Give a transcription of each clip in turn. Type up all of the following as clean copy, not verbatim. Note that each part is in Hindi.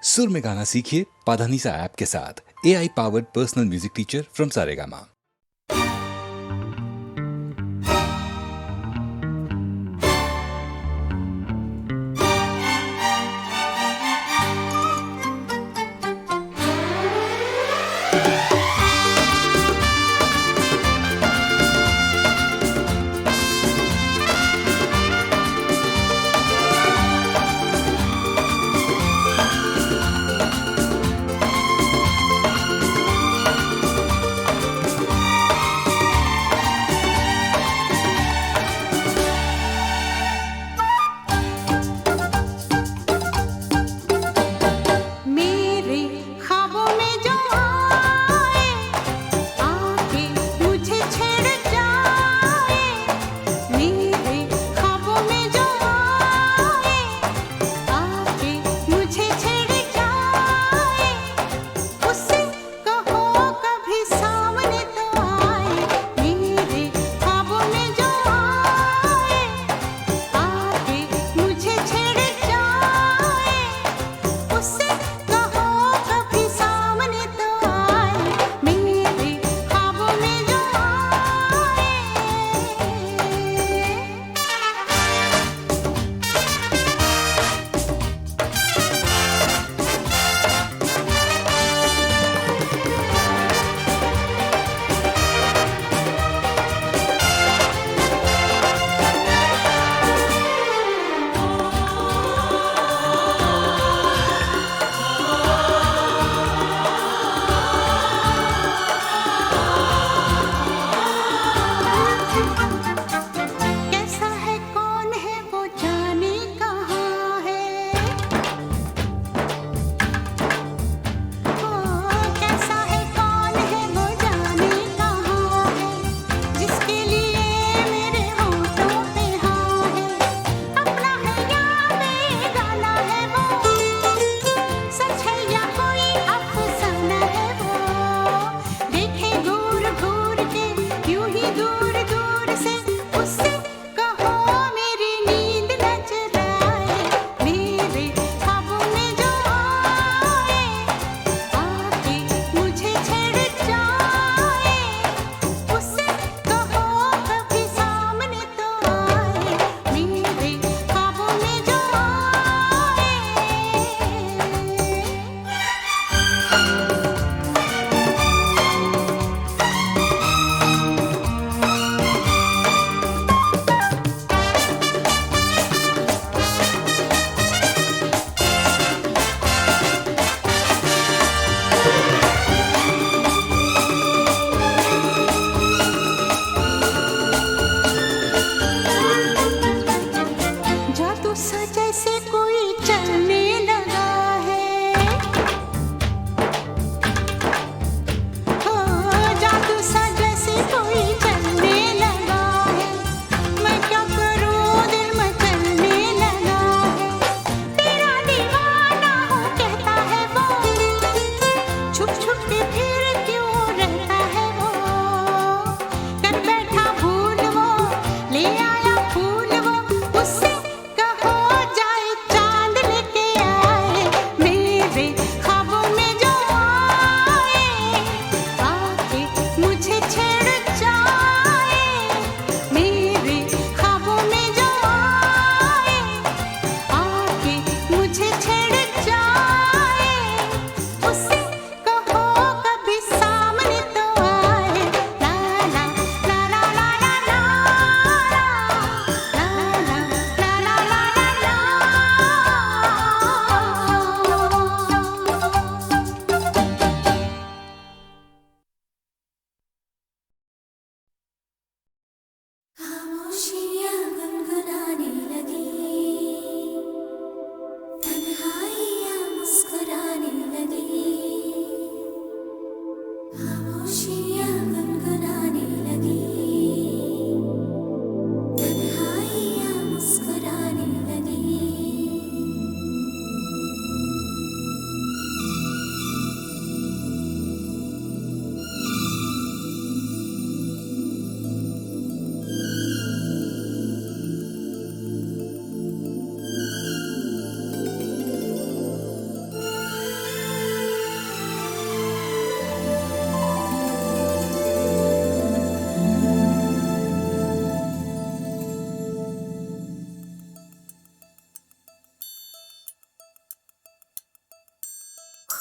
सुर में गाना सीखिए पाधानीसा ऐप के साथ। AI powered personal music teacher from Saregama.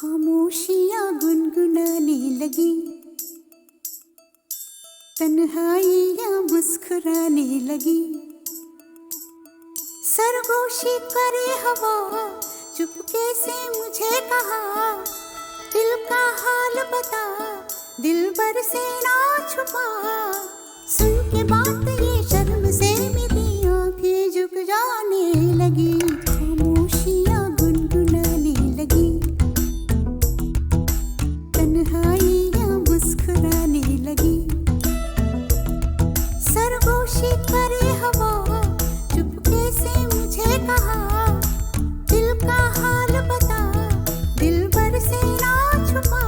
खामोशियाँ गुनगुनाने लगी, तन्हाइयाँ मुस्कुराने लगी। सरगोशी करे हवा, चुपके से मुझे कहा, दिल का हाल बता, दिलबर से ना छुपा। सुन के बात ये शर्म से मेरी आंखें झुक जाने लगी। खामोशियाँ गुनगुनाने लगी, तन्हाइयाँ मुस्कुराने लगी। सरगोशी करे हवा, चुपके से मुझे कहा, दिल का हाल बता, दिलबर से ना छुपा।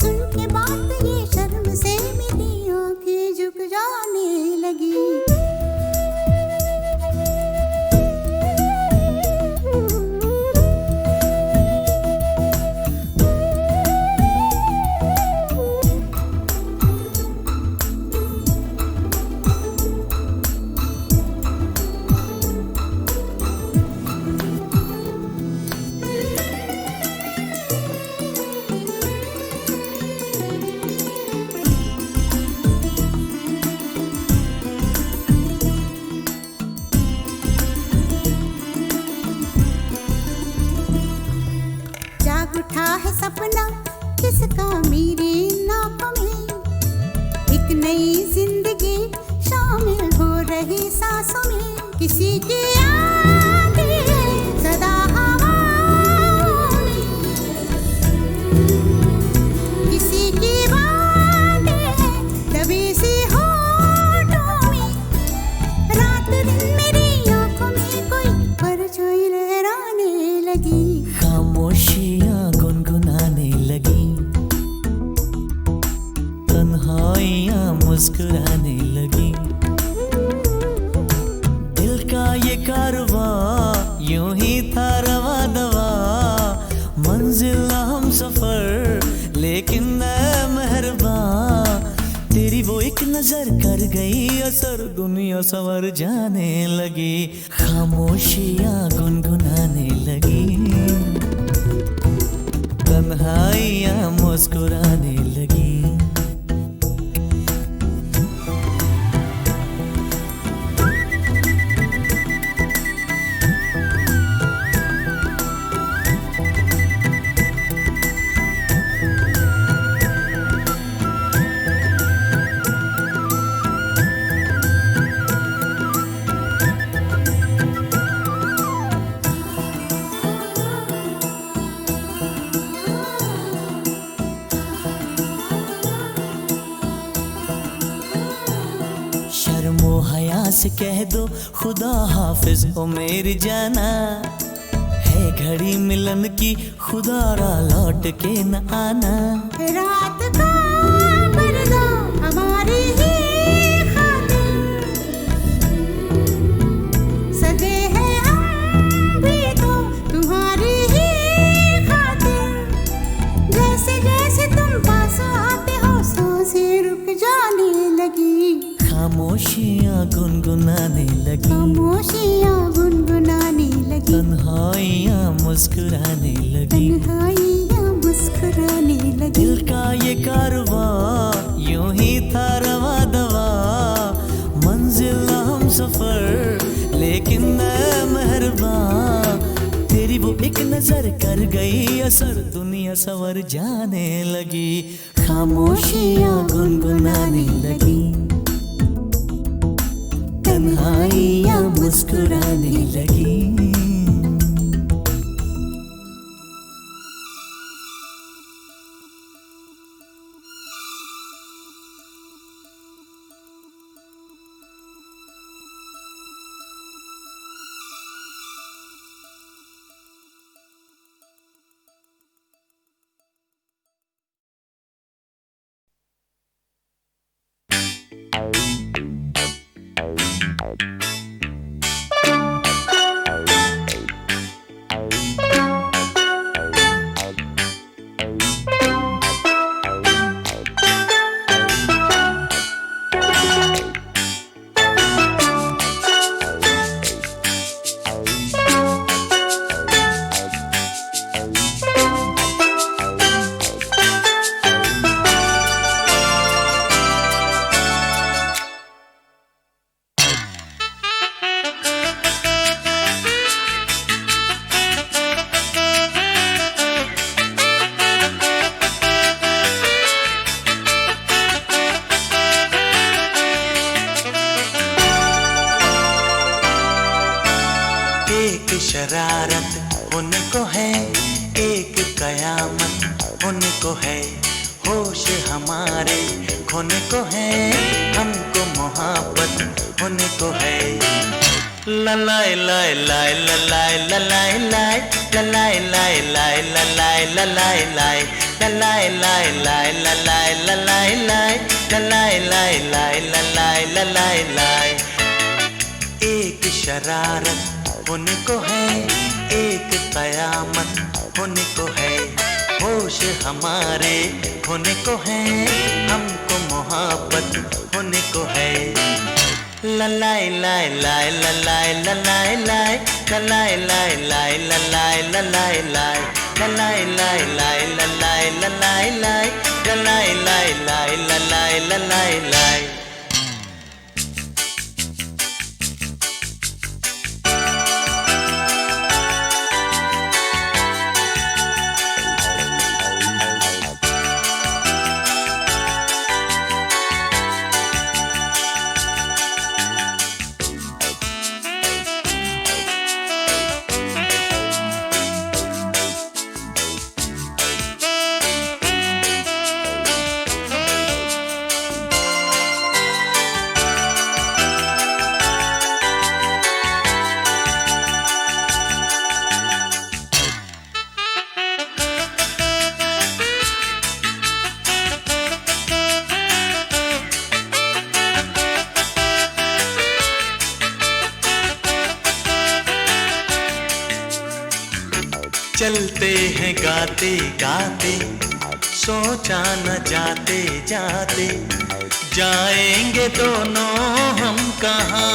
सुन के बात ये शर्म से मेरी आंखें झुक जाने लगी। जाग उठा है सपना किसका मेरे नाक में, एक नई जिंदगी शामिल हो रही सांसों में। किसी की यादें सदा हवाओं में, किसी की बातें दबी सी होठों में। रात दिन मेरी आंखों में कोई परछाई लहराने लगी। खामोशियाँ गुनगुनाने लगी, तन्हाइयाँ मुस्कुराने लगी। दिल का ये कारवां यूं ही था रवा दवा, मंजिल हम सफर लेकिन मैं मेहरबान। तेरी वो एक नजर कर गई असर, दुनिया संवर जाने लगी। खामोशियाँ गुनगुनाने लगी, तन्हाइयाँ मुस्कुराने लगी। शर्मो हया से कह दो खुदा हाफिज हो मेरी जाना, है घड़ी मिलन की खुदा रा लौट के न आना। रात का पर्दा हमारी ही खातिर, सजे हैं हम भी तो तुम्हारी ही खातिर। जैसे जैसे तुम पास आते हो सांसें रुक जाने लगी। खामोशियाँ गुनगुनाने लगी, खामोशियाँ गुनगुनाने लगी, तन्हाइयाँ मुस्कुराने लगी। तन्हाइयाँ मुस्कुराने लगी। दिल का ये कारवां यूं ही था रवा दवा, मंजिल हम सफर लेकिन मैं मेहरबान। तेरी वो एक नजर कर गई असर, दुनिया संवर जाने लगी। खामोशियाँ गुनगुनाने लगी, तन्हाइयाँ मुस्कुराने लगी। एक कयामत होने को है, होश हमारे खोने को है, हमको मोहब्बत होने को है। ललाई लाई लाई ललाई ललाई लाई ललाई लाई लाई ललाई ललाई लाई ललाई लाई लाई ललाई ललाई लाई ललाई लाई लाई ललाई ललाई लाई। एक शरारत होने को है, एक कयामत होने को है, होश हमारे होने को है, हमको मोहब्बत होने को है। ललाई लाई लाई ललाई ललाई लाई ललाई लाई लाई ललाई ललाई लाई ललाई लाई लाई ललाई ललाई लाई ललाई लाई लाई ललाई ललाई लाई। चलते हैं गाते गाते, सोचा न जाते जाते, जाएंगे दोनों हम कहाँ।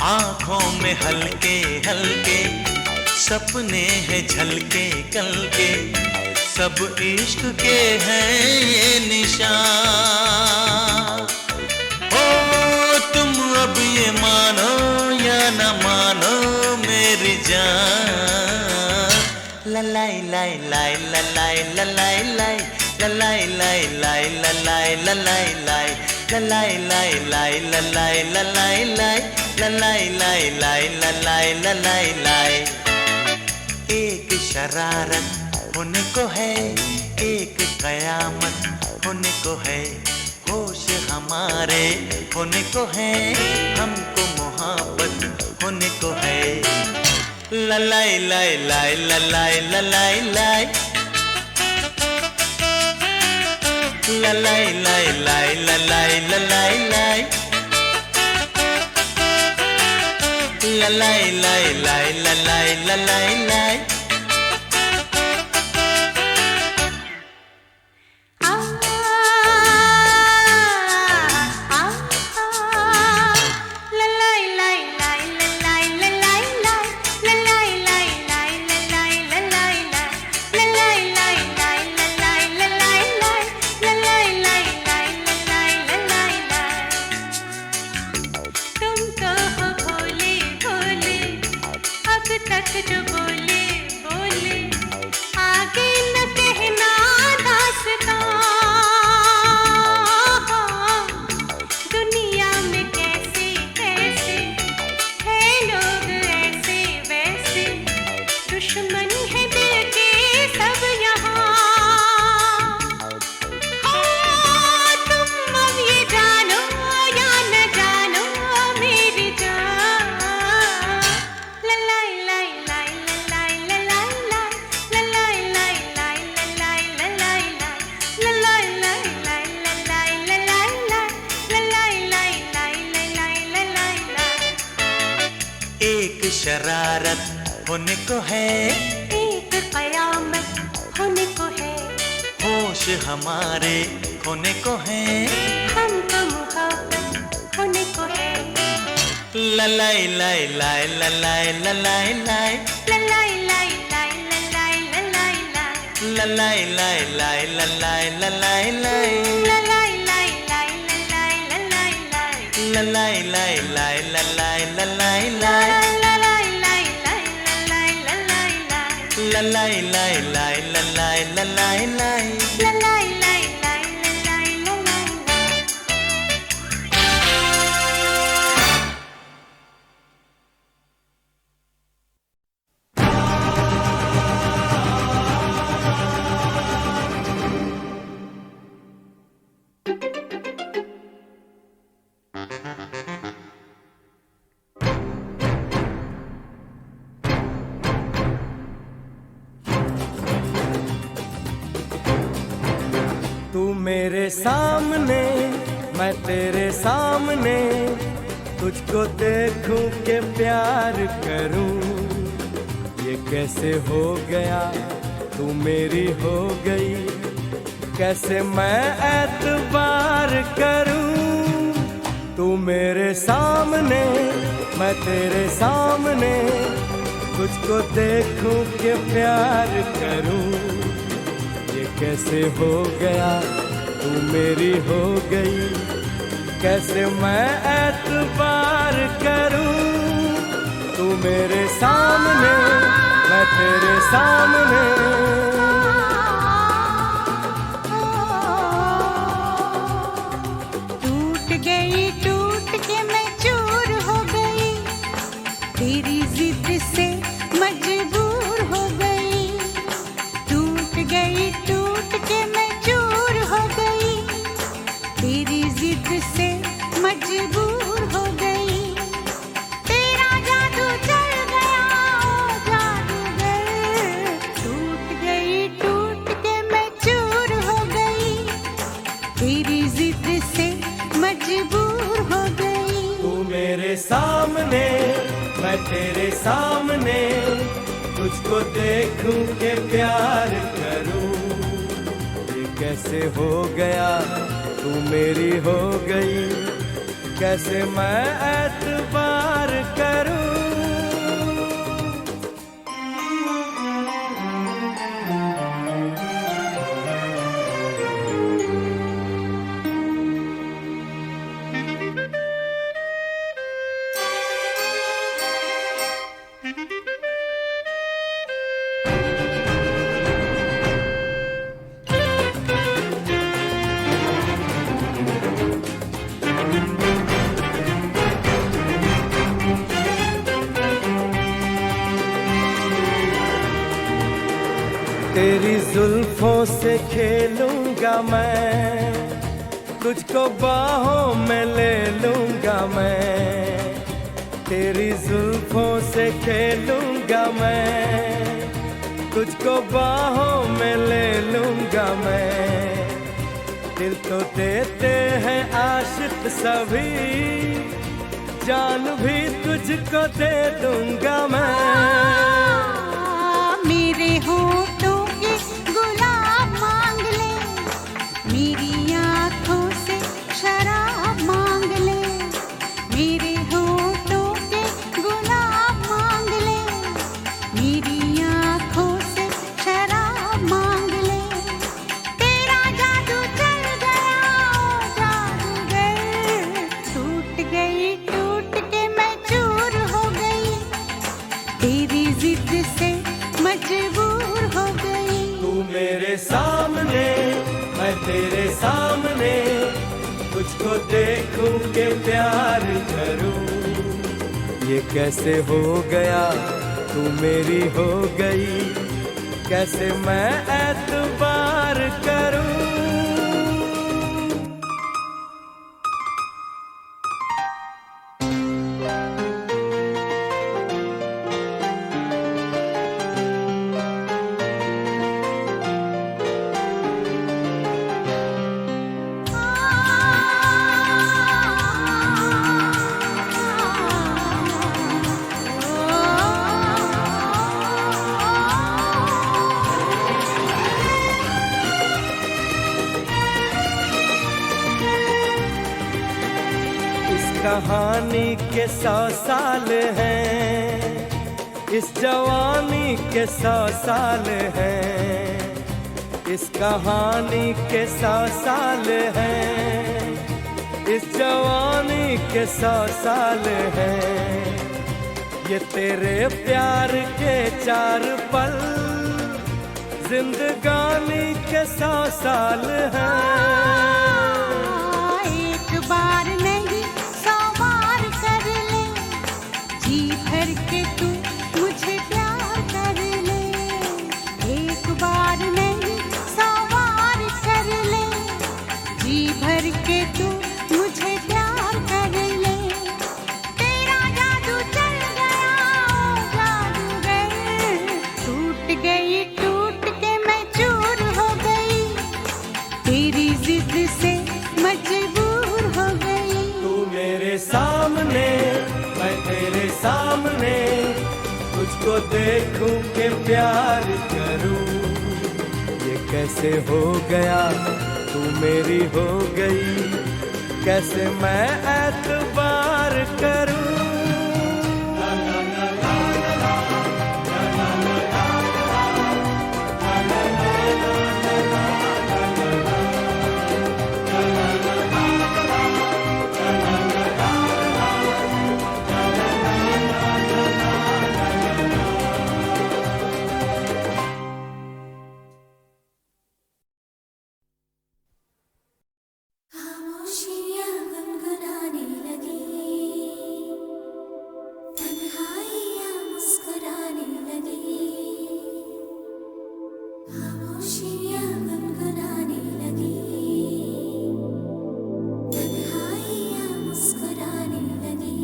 आँखों में हल्के हल्के सपने हैं झलके कल के, सब इश्क के हैं ये निशान। ओ तुम अब ये मानो या न मानो मेरी जान। ललाई लाई लाई ललाई ललाई लाई ललाई लाई लाई ललाई ललाई लाई ललाई लाई लाई ललाई ललाई लाई ललाई लाई लाई ललाई ललाई लाई। एक शरारत होने को है, एक कयामत होने को है, होश हमारे होने को है, हमको मोहब्बत होने को है। ललाई लाई लाई ललाई ललाई लाई ललाई लाई लाई ललाई ललाई लाई ललाई लाई लाई ललाई ललाई लाई। जो बोले बोले आगे न कहना दास्तां, दुनिया में कैसे कैसे है लोग ऐसे वैसे, दुश्मन है दिल के सब यहाँ। तुम अब ये जानो या न जानो मेरी जान। ललाई लाई एक शरारत होने को है, एक कयामत होने को है, होश हमारे खोने को है, हमको मोहब्बत होने को है। ललाई लाई लाई ललाई ललाई लाई ललाई लाई लाई ललाई ललाई लाई ललाई लाई लाई ललाई ललाई लाई ललाई लाई लाई ललाई ललाई लाई ललाई लाई लाई ललाई ललाई लाई ललाई लाई लाई ललाई ललाई लाई। तू मेरे सामने मैं तेरे सामने, तुझको देखूं के प्यार करूं। ये कैसे हो गया तू मेरी हो गई, कैसे मैं एतबार करूं। तू मेरे सामने मैं तेरे सामने, तुझको देखूं के प्यार करूं। ये कैसे हो गया तू मेरी हो गई, कैसे मैं एतबार करूं। तू मेरे सामने मैं तेरे सामने। टूट के मैं चूर हो गई, तेरी जिद से मजबूर हो गई। टूट के मैं चूर हो गई, तेरी जिद से मजबूर हो गई। तेरा जादू चल गया ओ जादूगर, टूट के मैं चूर हो गई, तेरी जिद से मजबूर हो गई। तू मेरे सामने मैं तेरे सामने, तुझको देखूं के प्यार करूं। ये कैसे हो गया तू मेरी हो गई, कैसे मैं एतबार करूं। तेरी जुल्फों से खेलूंगा मैं, तुझको बाहों में ले लूंगा मैं। तेरी जुल्फों से खेलूंगा मैं, तुझको बाहों में ले लूंगा मैं। दिल तो देते हैं आशिक सभी, जान भी तुझको दे दूंगा मैं। मेरे होठों के गुलाब मांग ले, मेरी आँखों से शराब मांग ले। मेरे होठों के गुलाब मांग ले, मेरी आँखों से शराब मांग ले। तेरा जादू चल गया ओ जादूगर, टूट के मैं चूर हो गई, तेरी जिद से मजबूर हो गई। तू मेरे सामने मैं तेरे सामने, तुझको देखूं के प्यार करूं। ये कैसे हो गया तू मेरी हो गई, कैसे मैं एतबार करूं। कहानी के 100 साल हैं, इस जवानी के 100 साल हैं। इस कहानी के 100 साल हैं, इस जवानी के 100 साल हैं। ये तेरे प्यार के 4 पल, जिंदगानी के 100 साल हैं। एक बार नहीं 100 बार कर ले, जी भर के तू मुझे प्यार कर ले। एक बार नहीं 100 बार कर ले, जी भर के तू मुझे प्यार कर ले। तेरा जादू चल गया ओ जादूगर, टूट के मैं चूर हो गई, तेरी तुझको देखूं के प्यार करूं, ये कैसे हो गया तू मेरी हो गई, कैसे मैं एतबार करूं। खामोशियाँ गुनगुनाने लगी, तन्हाइयाँ मुस्कुराने लगी। खामोशियाँ गुनगुनाने लगी, तन्हाइयाँ मुस्कुराने लगी।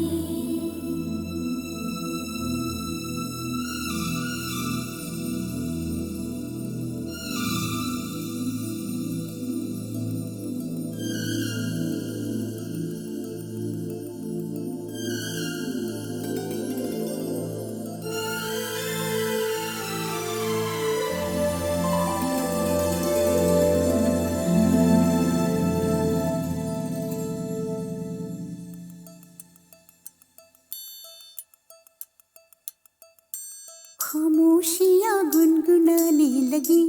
खामोशियाँ गुनगुनाने लगी,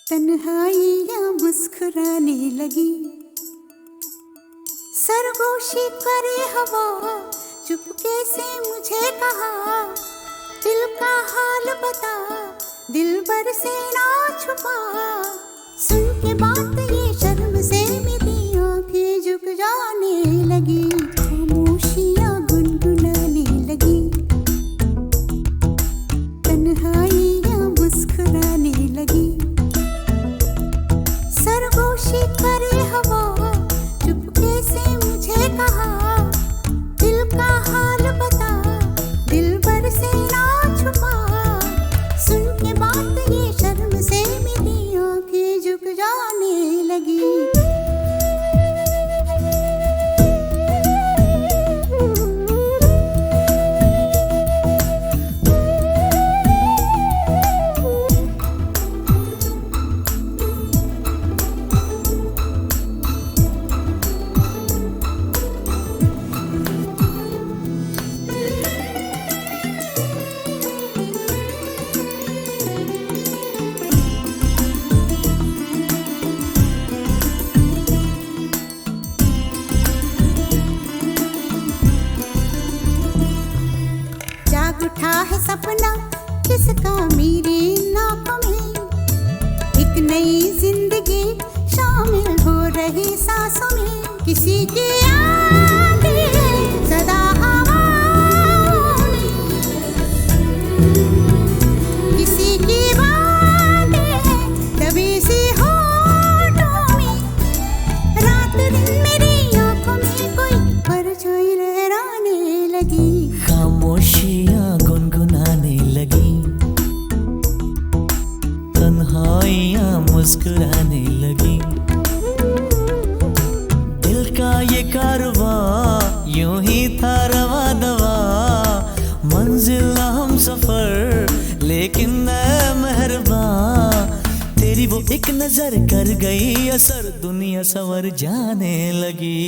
तन्हाइयाँ मुस्कुराने लगी। सरगोशी करे हवा, चुपके से मुझे कहा, दिल का हाल बता, दिलबर से ना छुपा। सुन के बात ये शर्म से मेरी आंखें झुक जाने लगी। खामोशियाँ गुनगुनाने लगी, तन्हाइयाँ मुस्कुराने लगी। सरगोशी करे हवा, चुपके से मुझे कहा, दिल का हाल बता, दिलबर से ना छुपा। सुन के बात ये शर्म से मेरी आंखें झुक जाने लगी। जाग उठा है सपना किसका मेरे नाप में, एक नई जिंदगी शामिल हो रही सांसों में। किसी की आंधी है सदा हवाओं में, किसी की बातें हैं दबी सी होठों में। रात दिन मेरी आंखों में कोई परछाई लहराने लगी। खामोशियाँ गुनगुनाने लगी, तन्हाइयाँ मुस्कुराने लगी। दिल का ये कारवां यूं ही था रवा दवा, मंजिल हम सफर लेकिन मैं मेहरबान। तेरी वो एक नजर कर गई असर, दुनिया संवर जाने लगी।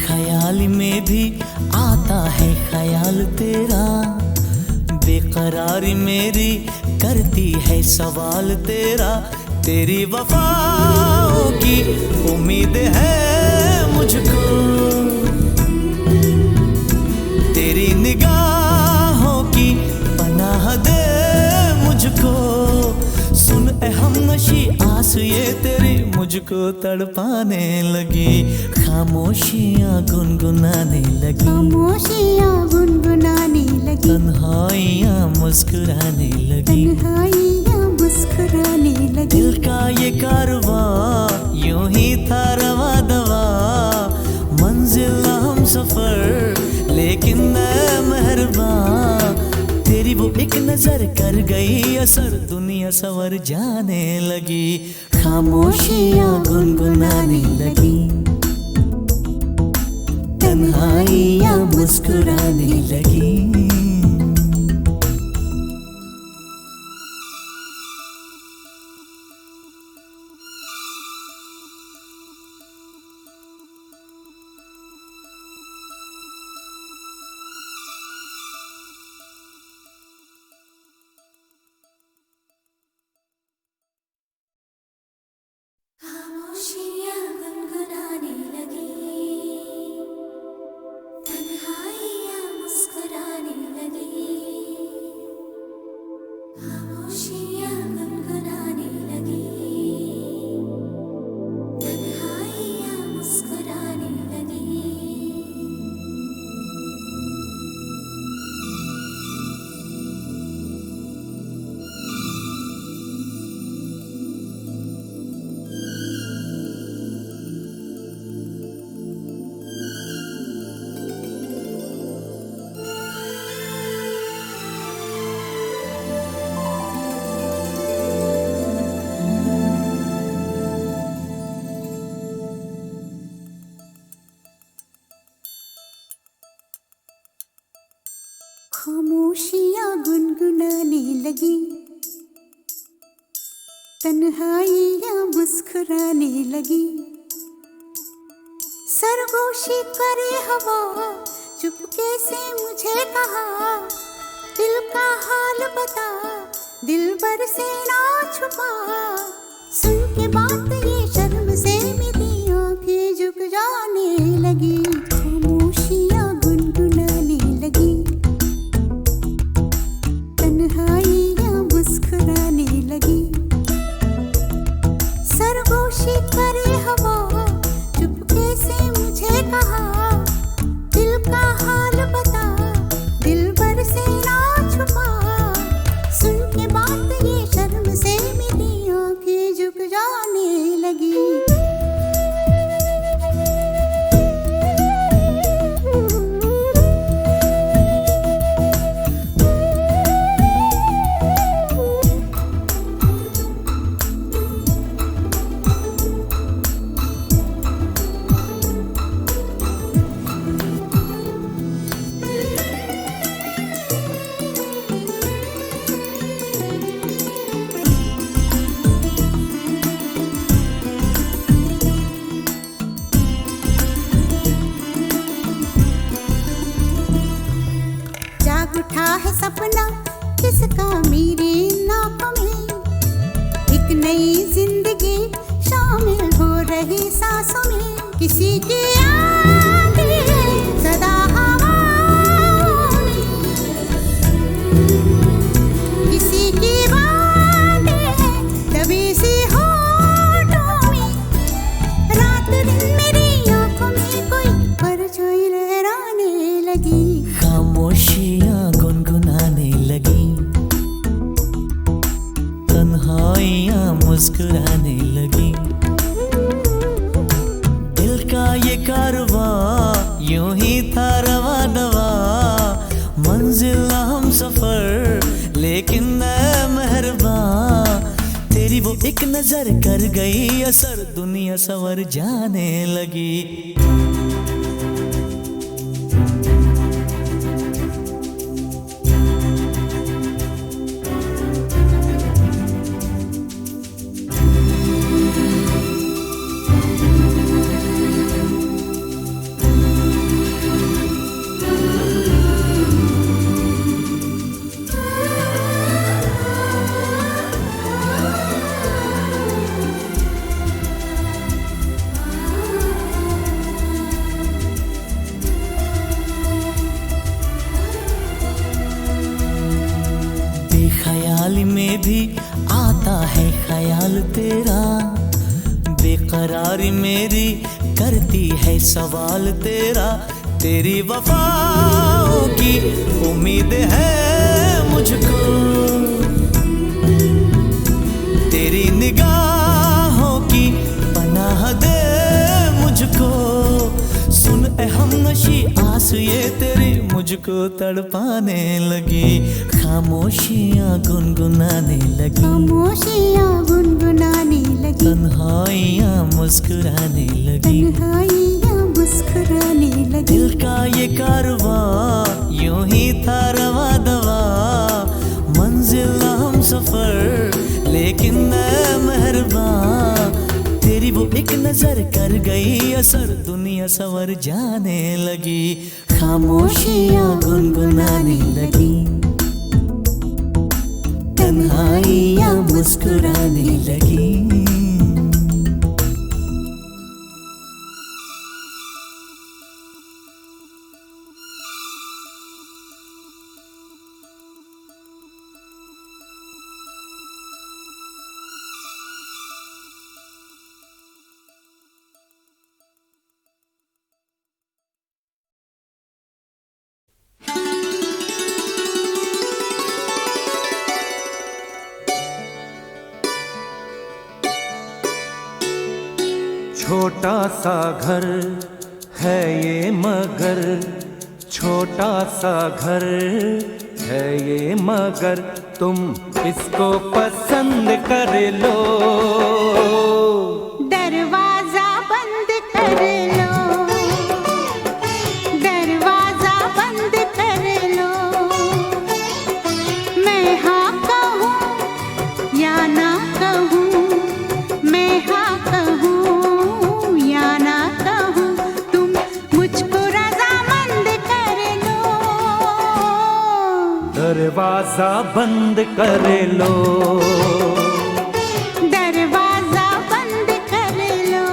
ख्याल में भी आता है ख्याल तेरा, बेकरारी मेरी करती है सवाल तेरा। तेरी वफाओं की उम्मीद है मुझको, तेरी निगाहों की पनाह दे मुझको। सुन ए हमनशी आस ये तेरी मुझको मुझको तड़पाने लगी, खामोशियाँ गुनगुनाने लगी, खामोशियाँ गुनगुनाने लगी, तन्हाइयाँ मुस्कुराने लगी, तन्हाइयाँ मुस्कुराने लगी। दिल का ये कारवां यूं ही था रवा दवा, मंजिल हम सफर लेकिन मैं मेहरबान, तेरी वो एक नजर कर गई असर, दुनिया सवर जाने लगी, खामोशियाँ गुनगुनाने लगी, तन्हाइयाँ मुस्कुराने लगी। खामोशियाँ गुनगुनाने लगी, तन्हाइयाँ मुस्कुराने लगी, खामोशियाँ गुनगुनाने लगी, तन्हाइयाँ मुस्कुराने लगी। खामोशियाँ गुनगुनाने लगी, तन्हाइयाँ मुस्कुराने लगी, सरगोशी करे हवा चुपके से मुझे कहा, दिल का हाल बता दिल भर से ना छुपा, सुन के बात ये शर्म से मेरी आंखें झुक जाने लगी, खामोशियाँ गुनगुनाने लगी, तन्हाइयाँ मुस्कुराने लगी, सरगोशी करे हवा चुपके से मुझे कहा, दिल का हाल बता दिल भर से ना छुपा, सुन के बात ये शर्म से मेरी आंखें झुक जाने लगी। उठा है सपना किसका मेरे नाकों में, एक नई जिंदगी शामिल हो रही सांसों में, किसी की आंखें सदा हवाओं में, किसी की बातें दबी सी होठों में, रात दिन मेरी आंखों में कोई परछाई लहराने लगी, खामोशियाँ गुनगुनाने लगी, तन्हाइयाँ मुस्कुराने लगी, दिल का ये कारवां यूं ही था रवा दवा, मंजिल हम सफर लेकिन मैं मेहरबान, तेरी वो एक नजर कर गई असर, दुनिया सवर जाने लगी। ख्याल में भी आता है ख्याल तेरा, बेकरार मेरी करती है सवाल तेरा, तेरी वफाओं की उम्मीद है मुझको, तेरी निगाहों की पनाह दे मुझको। सुन ए हमनशी आस ये तेरी मुझको तड़पाने लगी, खामोशियाँ गुनगुनाने लगी, खामोशियाँ गुनगुनाने लगी, तन्हाइयाँ मुस्कुराने लगी, तन्हाइयाँ मुस्कुराने लगी। दिल का ये कारवां यूं ही था रवा दवा, मंजिल हम सफर लेकिन मैं मेहरबान, तेरी वो एक नजर कर गई असर, दुनिया सवर जाने लगी, खामोशियाँ गुनगुनाने लगी, तन्हाइयाँ मुस्कुराने लगी। छोटा सा घर है ये मगर, छोटा सा घर है ये मगर, तुम इसको पसंद कर लो। दरवाजा बंद कर लो, दरवाजा बंद कर लो, मैं हाँ कहूँ या ना कहूँ, मैं हाँ कहूँ या ना कहूँ, तुम मुझको रज़ामंद कर लो। दरवाजा बंद कर लो, दरवाजा बंद कर लो।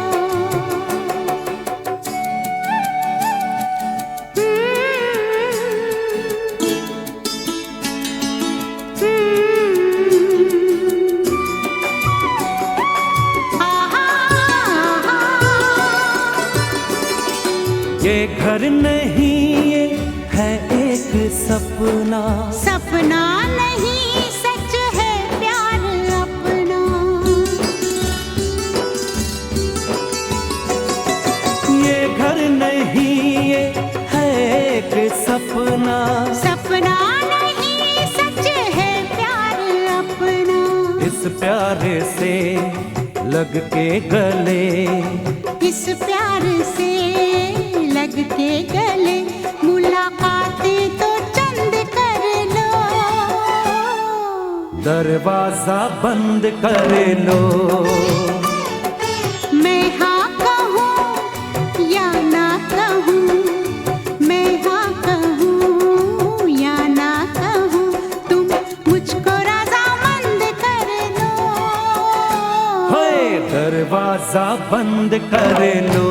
ये घर नहीं ये है एक सपना, सपना नहीं सच है प्यार अपना, ये घर नहीं ये है एक सपना, सपना नहीं सच है प्यार अपना, इस प्यार से लग के गले, इस प्यार से लग के गले, मुलाकातें तो चंद कर लो। दरवाजा बंद कर लो, मैं हाँ कहूँ या ना कहूँ, मैं हाँ कहूँ या ना कहूँ, तुम मुझको रज़ामंद कर लो। होए दरवाजा बंद कर लो,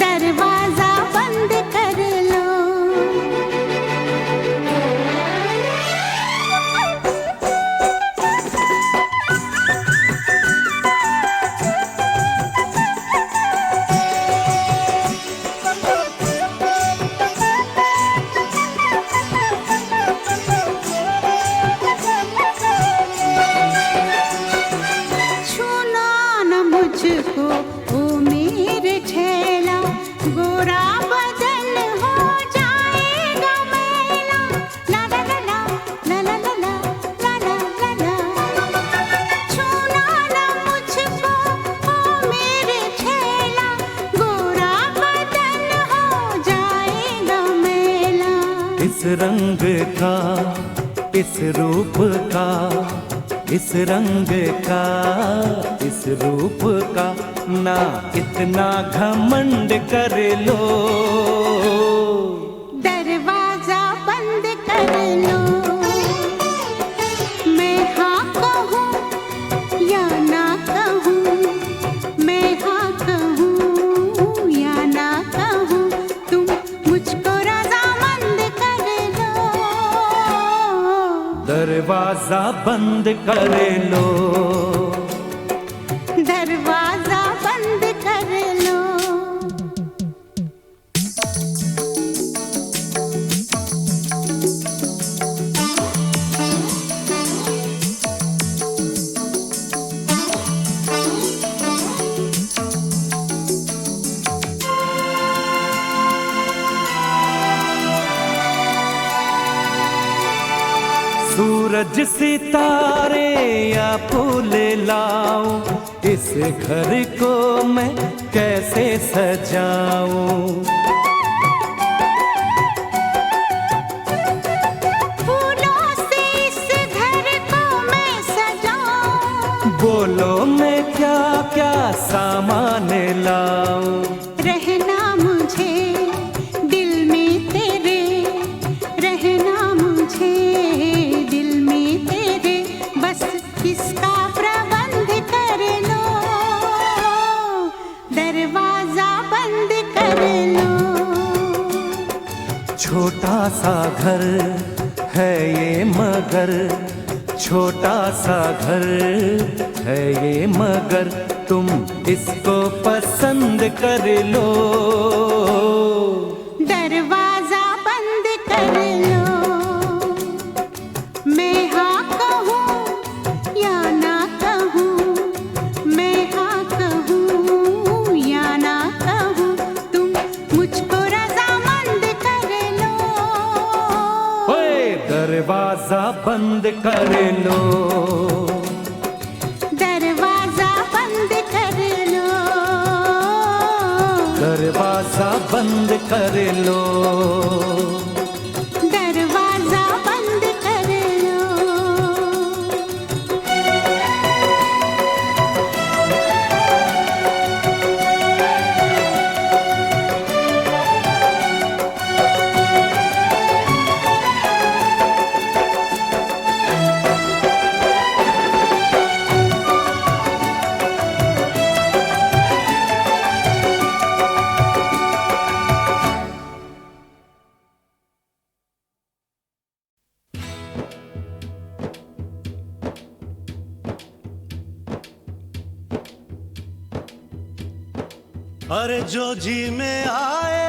दरवाजा बंद कर लो। छूना न मुझको ओ मेरे छेला, गोरा बदन हो जाएगा मैला, ला ला ला ला ला ला ला ला ला ला ला। छूना न मुझको ओ मेरे छेला, गोरा बदन हो जाएगा मैला। इस रंग का इस रूप का, इस रंग का इस रूप का, ना इतना घमंड कर लो। दरवाजा बंद कर लो, मैं हाँ कहूँ या ना कहूँ, मैं हाँ कहूँ या ना कहूँ, तुम मुझको रज़ामंद कर लो। दरवाजा बंद कर लो, दरवाजा सूरज सितारे या फूल लाऊं, इस घर को मैं कैसे सजाऊं। फूलों से इस घर को मैं सजाऊं, बोलो मैं क्या क्या सामान लाऊं। रहना मुझे दिल में तेरे, रहना मुझे दिल में तेरे, बस इसका प्रबंध कर लो, दरवाजा बंद कर लो। छोटा सा घर है ये मगर, छोटा सा घर है ये मगर, तुम इसको पसंद कर लो, दरवाजा बंद कर लो। मैं हाँ कहूँ या ना कहूँ, मैं हाँ कहूँ या ना कहूँ, तुम मुझको रजामंद कर लो, ओए दरवाजा बंद कर लो, दरवाजा बंद कर लो, दरवाजा बंद कर लो। दरवाजा बंद कर लो। अरे जो जी में आए,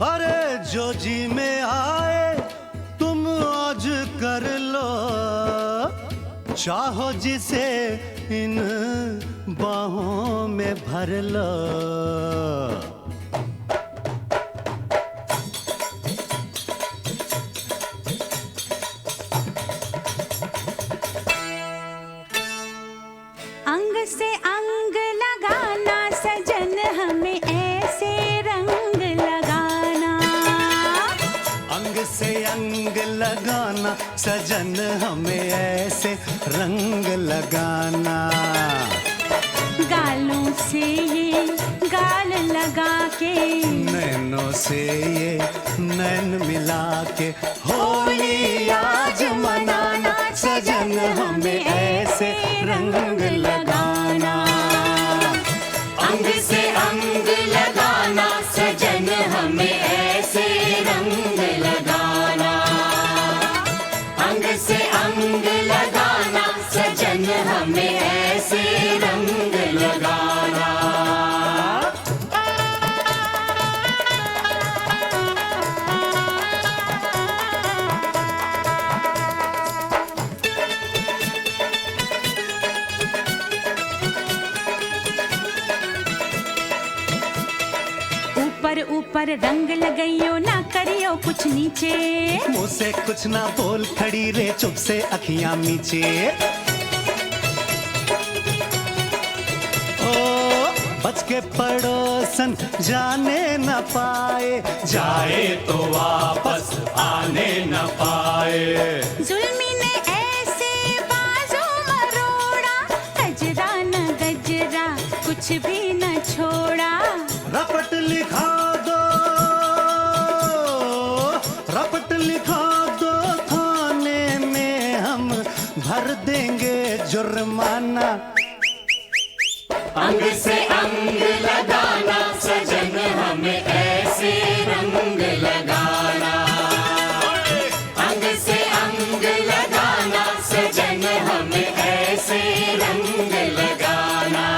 अरे जो जी में आए, तुम आज कर लो, चाहो जिसे इन बाहों में भर लो। अंग से अंग लगाना सजन, हमें ऐसे रंग लगाना, अंग से अंग लगाना सजन, हमें ऐसे रंग लगाना। गालों से ये गाल लगा के, नैनों से ये नैन मिला के, होली आज मनाना सजन, हमें ऐसे रंग लगाना। अंग से अंग लगाना सजन, हमें ऐसे रंग लगाना। अंग से अंग लगाना सजन, हमें ऐसे रंग लगाना। ऊपर ऊपर रंग लगाइयो ना करियो कुछ नीचे, मुँह से कुछ ना बोल खड़ी रे चुप से अखियां मीचे। ओ बच के पड़ोसन जाने न पाए, जाए तो वापस आने न पाए। जुल्मी ने ऐसे बाजू मरोड़ा, गजरा न गजरा कुछ भी न छोड़ा। रपट लिखा दो, रपट लिखा दो, थाने में हम भर देंगे जुर्माना। अंग से अंग लगाना सजन, हमें ऐसे रंग लगाना। अंग से अंग लगाना सजन, हमें ऐसे रंग लगाना।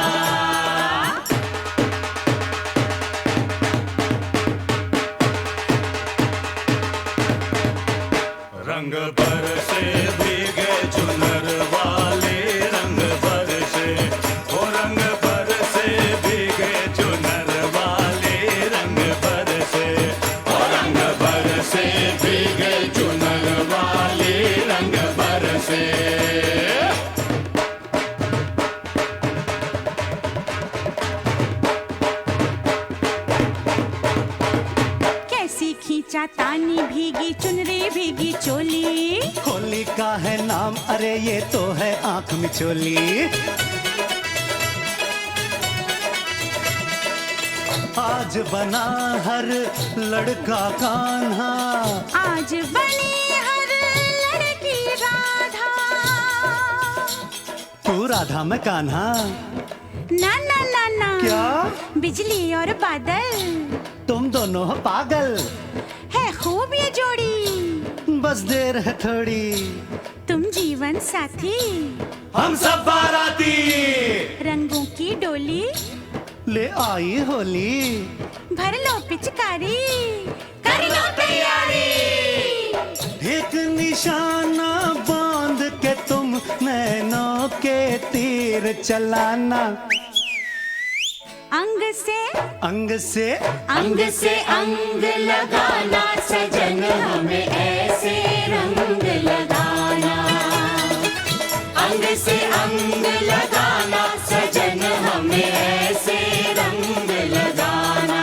रंग बरसे भीगे चुनर वाले, रंग बरसे, ओ रंग बरसे भीगे नाचा तानी भीगी चुनरी भीगी चोली। होली का है नाम, अरे ये तो है आंख मिचोली। आज बना हर लड़का कान्हा, आज बनी हर लड़की राधा। तू राधा में कान्हा। ना ना ना ना, क्या? बिजली और बादल, तुम दोनों हो पागल। है खूब ये जोड़ी, बस देर है थोड़ी, तुम जीवन साथी, हम सब बाराती। रंगों की डोली, ले आई होली, भर लो पिचकारी, कर लो तैयारी। एक निशाना बांध के तुम नैनों के तीर चलाना। अंग से अंग से अंग से अंग लगाना, सजन हमें ऐसे रंग लगाना। अंग से अंग लगाना, सजन हमें ऐसे रंग लगाना।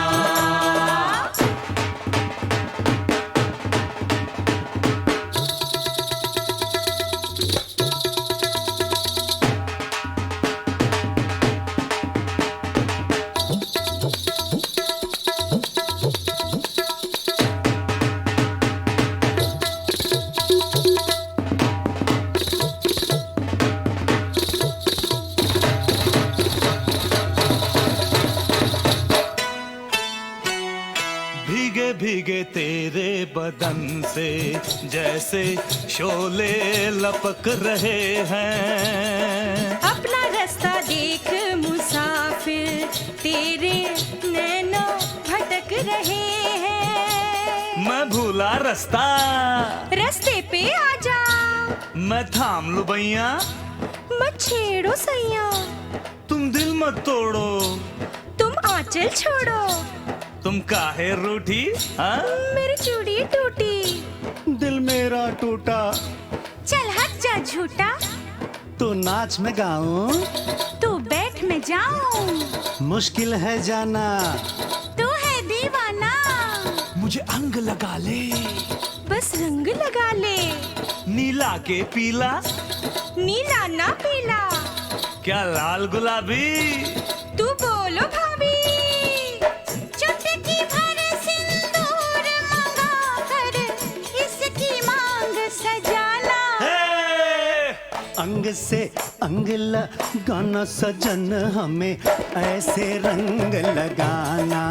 भीगे भीगे तेरे बदन से जैसे शोले लपक रहे हैं। अपना रास्ता देख मुसाफिर, तेरे नैनों भटक रहे हैं। मैं भूला रास्ता, रास्ते पे आजा, मैं थाम लूं बैया। मत छेड़ो सैया, तुम दिल मत तोड़ो, तुम आंचल छोड़ो। तुम काहे रूठी? हाँ? मेरी चूड़ी टूटी, दिल मेरा टूटा। चल हट जा झूठा, तू नाच में गाऊं, तू बैठ में जाऊं। मुश्किल है जाना, तू है दीवाना, मुझे अंग लगा ले, बस रंग लगा ले। नीला के पीला, नीला ना पीला, क्या लाल गुलाबी? तू बोलो भाभी। चुटकी भर सिंदूर मंगा कर इसकी मांग सजाना। अंग से अंग लगाना, सजन हमें ऐसे रंग लगाना।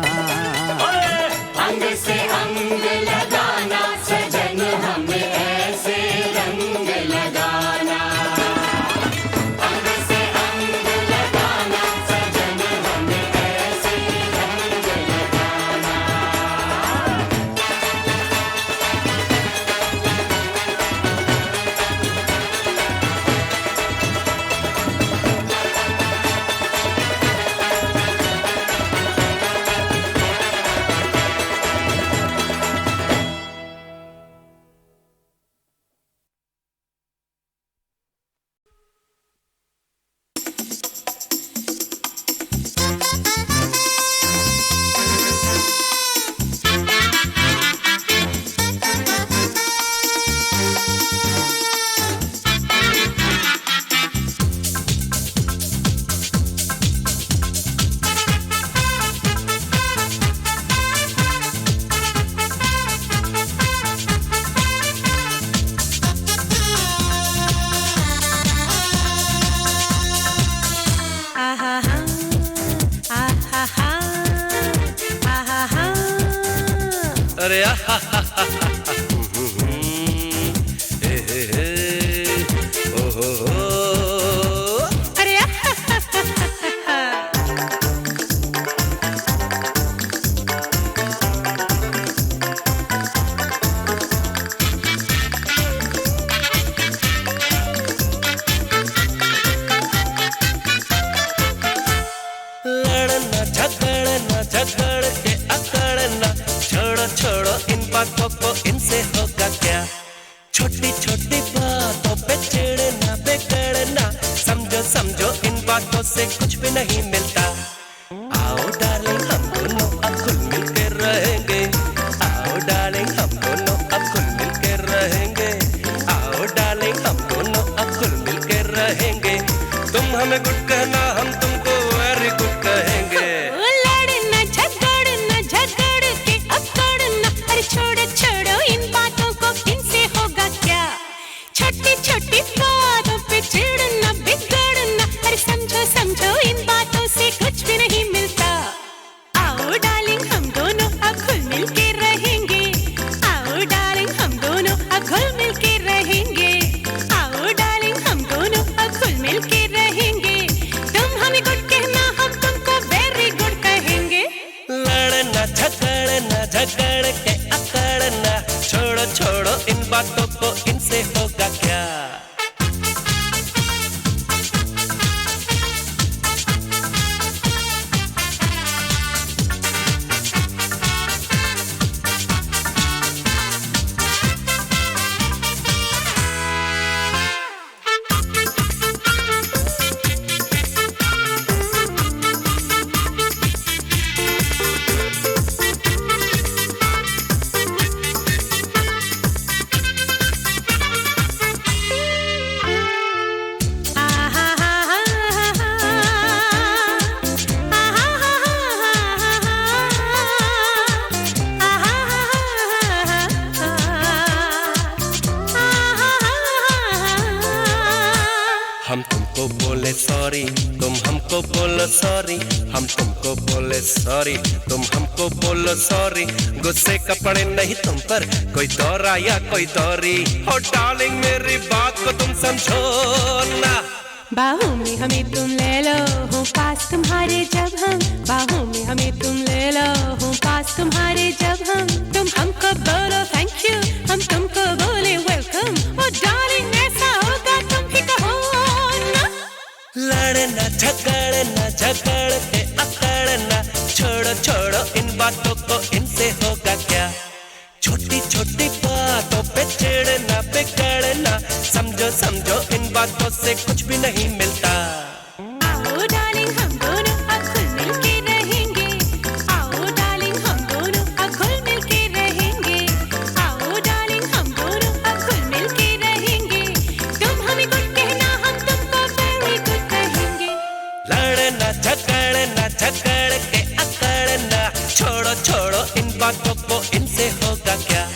अंग से अंग लगाना, सजन हमें ऐसे रंग लगाना। अंग से अंग लगाना, सजन हमें ऐसे रंग लगाना। अरे अरे लड़ना झगड़ना झगड़ के अकड़ना, छोड़ो छोड़ो इन बातों को, इनसे होगा क्या। छोटी छोटी बातों पे चिढ़ना बिगड़ना, समझो समझो इन बातों से कुछ भी नहीं मिलता। आओ डार्लिंग हम दोनों अब खुल मिल के रहेंगे, आओ डार्लिंग सॉरी, हम तुमको बोले सॉरी, तुम हमको बोलो सॉरी। गुस्से का पड़े नहीं तुम पर कोई दौरा या कोई दौरी। हो डार्लिंग मेरी बात को तुम समझो ना। बाहों में हमें तुम ले लो, हो पास तुम्हारे जब हम। बाहों में हमें तुम ले लो, हो पास तुम्हारे जब हम। तुम हमको बोलो थैंक यू, हम तुमको बोले वेलकम। ओ डार्लिंग ऐसा होगा तुम भी कहो ना। लड़ना झगड़ना झगड़ के अकड़ना, छोड़ो छोड़ो इन बातों को, इनसे होगा क्या। छोटी छोटी बातों पे चिढ़ना बिगड़ना, समझो समझो इन बातों से कुछ भी नहीं मिलता। आओ डार्लिंग हम दोनों अब खुल मिल के रहेंगे। आओ डार्लिंग हम दोनों अब खुल मिल के रहेंगे। आओ डार्लिंग हम दोनों अब खुल मिल के रहेंगे। तुम हमें गुड कहना, हम तुमको वेरी गुड कहेंगे। लड़ना झगड़ना झगड़ के अकड़ना, छोड़ो छोड़ो इन बातों को, इनसे होगा क्या।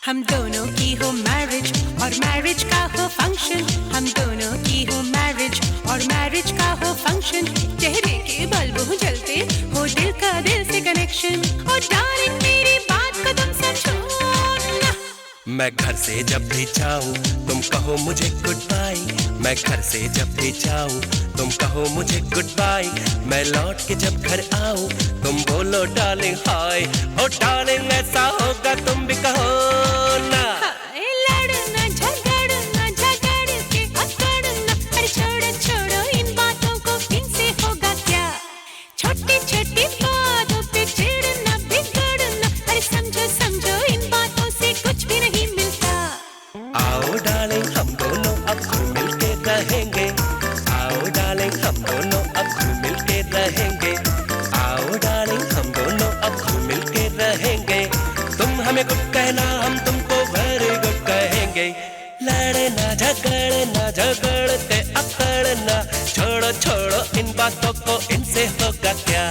हम दोनों की हो मैरिज और मैरिज का हो फंक्शन। हम दोनों की हो मैरिज और मैरिज का हो फंक्शन। चेहरे के बल्ब हो जलते हो, दिल का दिल से कनेक्शन। और डार्लिंग मेरी बात को तुम समझो ना। मैं घर से जब भी जाऊं तुम कहो मुझे गुड बाय। मैं घर से जब भी जाऊं तुम कहो मुझे गुड बाय। मैं लौट के जब घर आऊं तुम बोलो डार्लिंग हाय। ओ डार्लिंग ऐसा होगा तुम भी कहो ना। लड़ना झगड़ना झगड़ के अकड़ना, अरे छोड़ो छोड़ो इन बातों को, इनसे होगा क्या। छोटी छोटी बातों पे चिढ़ना बिगड़ना, अरे समझो समझो इन बातों से कुछ भी नहीं मिलता। आओ डार्लिंग हम दोनों अब घुल मिल के रहेंगे। आओ डार्लिंग हम दोनों अब घुल मिल के रहेंगे। आओ डार्लिंग हम दोनों अब घुल मिल के रहेंगे। तुम हमें गुड कहना, हम तुमको वेरी गुड कहेंगे। लड़ना झगड़ना झगड़ के अकड़ना, छोड़ो छोड़ो इन बातों को, इनसे होगा क्या।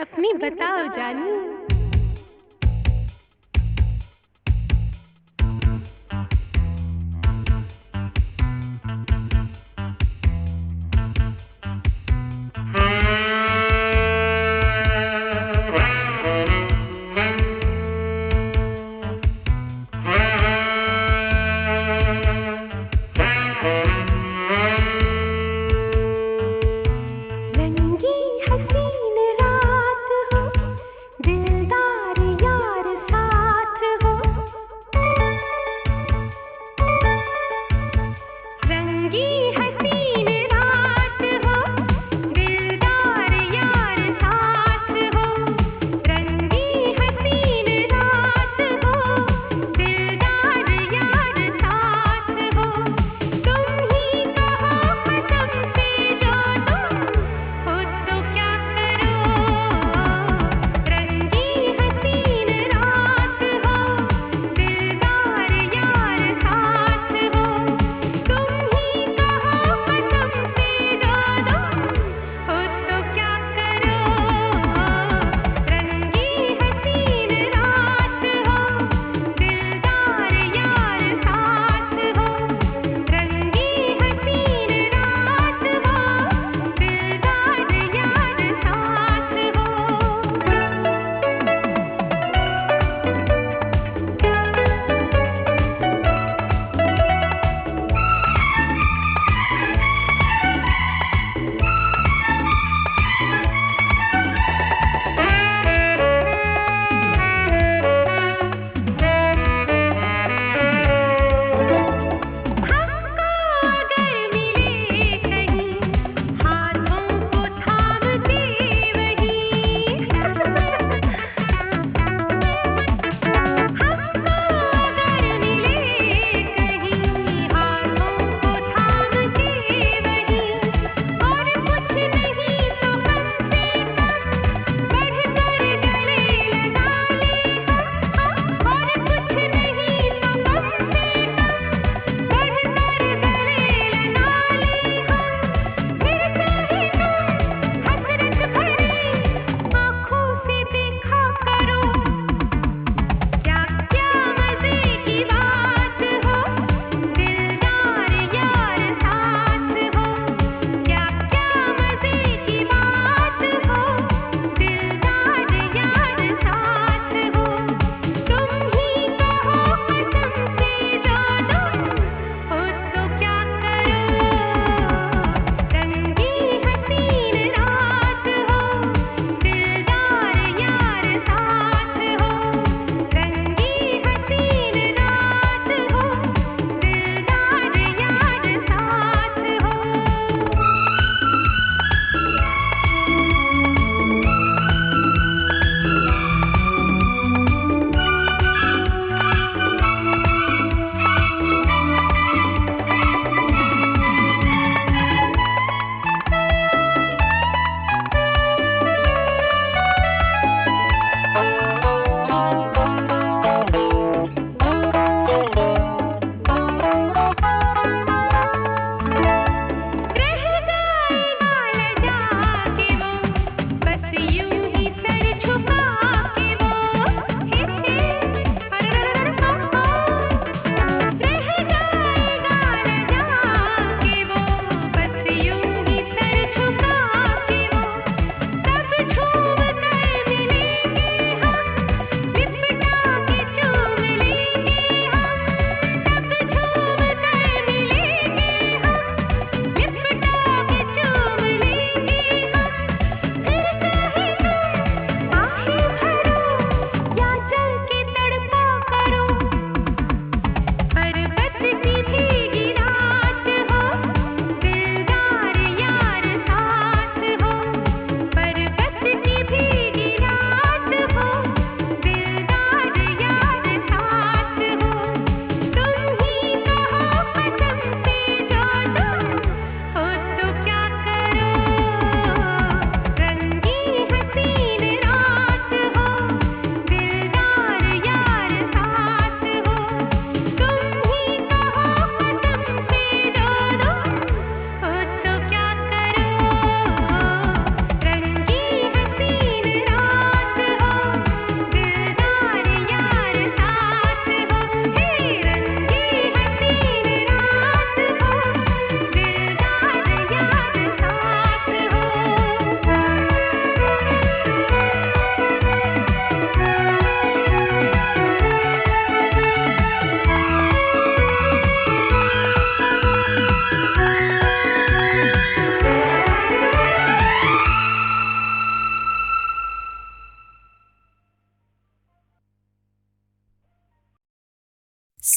अपनी बताओ जानू। रंगी हसीन रात हो, दिल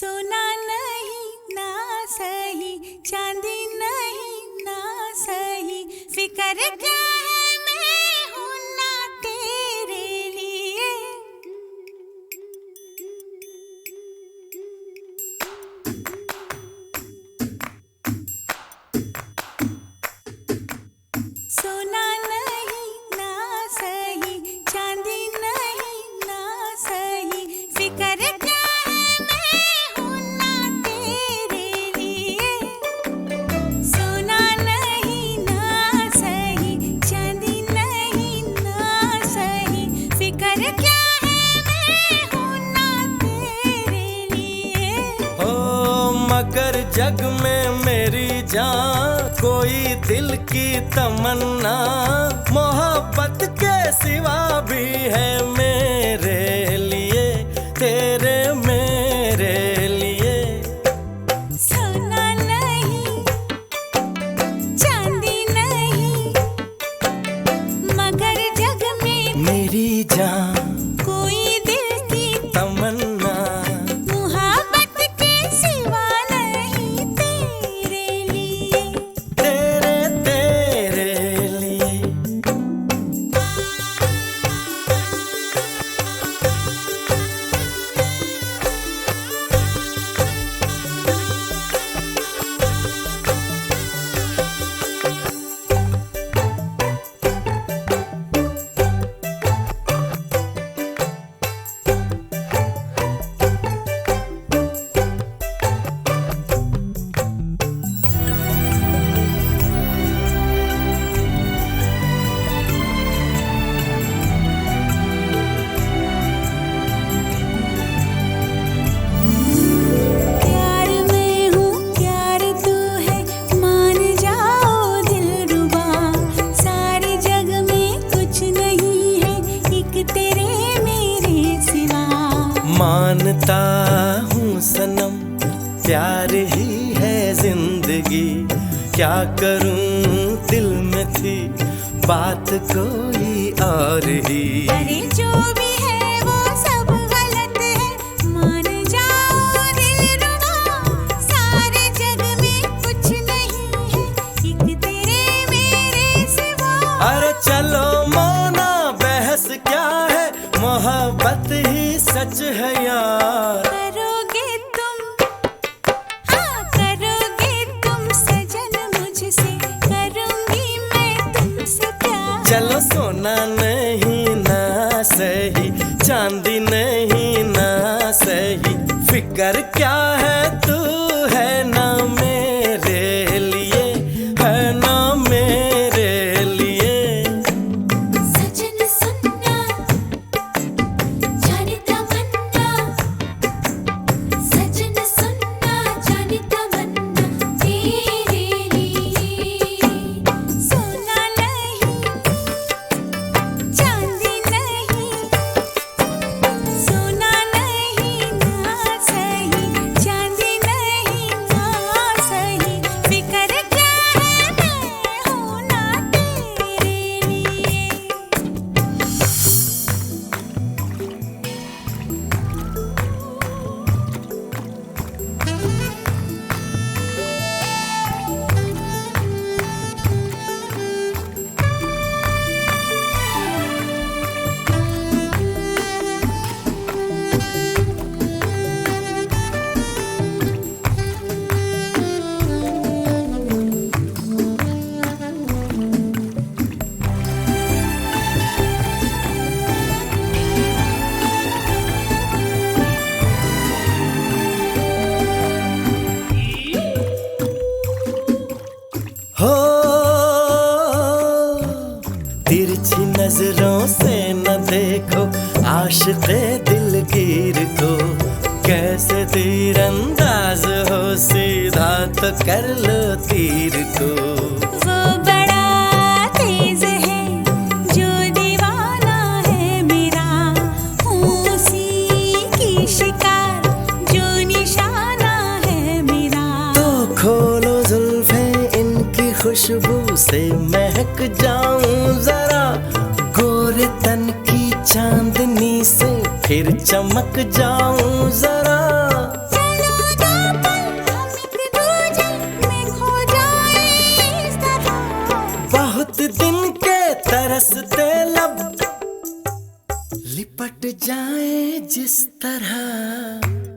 सोना नहीं ना सही, चांदी नहीं ना सही, फिक्र क्या है मैं हूं ना तेरे लिए। सोना नहीं ना सही, चांदी नहीं ना सही, फिक्र क्या है मैं हूं ना तेरे लिए। सोना नहीं ना सही, चांदी नहीं ना सही, फिक्र क्या है मैं हूं ना तेरे लिए। ओ मगर जग में मेरी जान कोई दिल की तमन्ना, मोहब्बत के सिवा भी है मेरे लिए, तेरे मेरे लिए। सोना नहीं चांदी नहीं, मगर जग में मेरी जान कोई दिल की तमन्ना, मोहब्बत के सिवा नहीं तेरे लिए। तेरे तेरे लिए। प्यार मैं हूँ प्यार तू है, मान जाओ दिलरुबा, सारे जग में कुछ नहीं है एक तेरे मेरे सिवा। मानता हूँ सनम प्यार ही है जिंदगी, क्या करूँ दिल में थी बात कोई और ही। अरे जो भी है वो सब गलत है, मान जाओ दिलरुबा, सारे जग में कुछ नहीं है एक तेरे मेरे सिवा। अरे चलो मोना बहस क्या है, मोहब्बत ही सच है यार। करोगे तुम, हाँ करोगे तुम सजन मुझसे, करूंगी मैं तुमसे प्यार। चलो सोना नहीं ना सही, चांदी नहीं ना सही, फिक्र क्या है तू है ना मेरे लिए, है ना मेरे लिए। सजन सुनना जाने तमन्ना, सजन सुनना जाने तमन्ना तेरे लिए। सोना नहीं चांदी नहीं, सोना नहीं ना सही, चांदी नहीं ना सही, फिक्र क्या है मैं हूं ना तेरे लिए। हो तिरछी नजरों से न देखो आशिक़े दिलगीर को, कैसे तीरंदाज हो सीधा तो कर लो तीर को। वो बड़ा तेज है जो दीवाना है मेरा, हूँ उसी की शिकार जो निशाना है मेरा। तो खोलो जुल्फे इनकी खुशबू से महक जाऊं जरा, गोरे तन की चांदनी से फिर चमक जाऊं जरा। चलो रात दिन के तरसते लब लिपट जाए जिस तरह